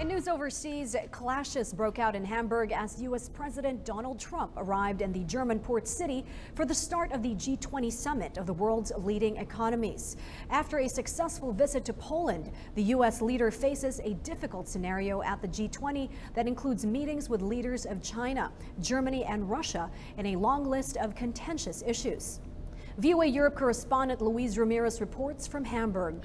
In news overseas, clashes broke out in Hamburg as U.S. President Donald Trump arrived in the German port city for the start of the G20 summit of the world's leading economies. After a successful visit to Poland, the U.S. leader faces a difficult scenario at the G20 that includes meetings with leaders of China, Germany, and Russia in a long list of contentious issues. VOA Europe correspondent Luis Ramirez reports from Hamburg.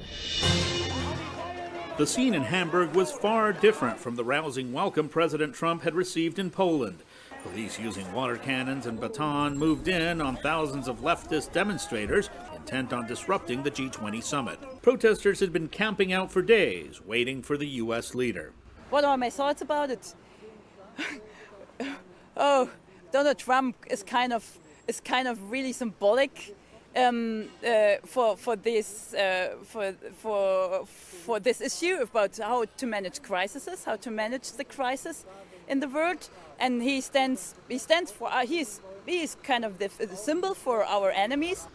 The scene in Hamburg was far different from the rousing welcome President Trump had received in Poland. Police using water cannons and baton moved in on thousands of leftist demonstrators intent on disrupting the G20 summit. Protesters had been camping out for days, waiting for the U.S. leader. What are my thoughts about it? Oh, Donald Trump is kind of really symbolic for this issue about how to manage crises, how to manage the crisis in the world, and he is kind of the symbol for our enemies.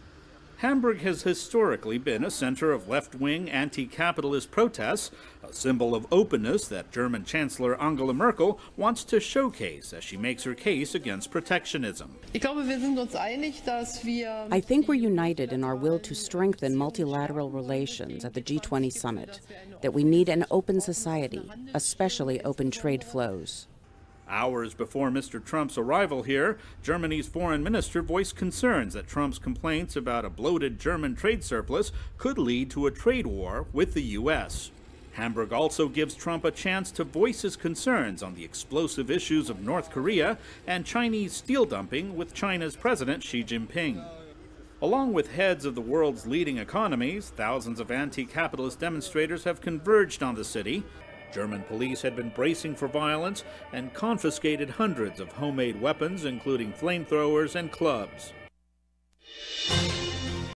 Hamburg has historically been a center of left-wing anti-capitalist protests, a symbol of openness that German Chancellor Angela Merkel wants to showcase as she makes her case against protectionism. I think we're united in our will to strengthen multilateral relations at the G20 summit, that we need an open society, especially open trade flows. Hours before Mr. Trump's arrival here, Germany's foreign minister voiced concerns that Trump's complaints about a bloated German trade surplus could lead to a trade war with the U.S. Hamburg also gives Trump a chance to voice his concerns on the explosive issues of North Korea and Chinese steel dumping with China's President Xi Jinping. Along with heads of the world's leading economies, thousands of anti-capitalist demonstrators have converged on the city. German police had been bracing for violence and confiscated hundreds of homemade weapons, including flamethrowers and clubs.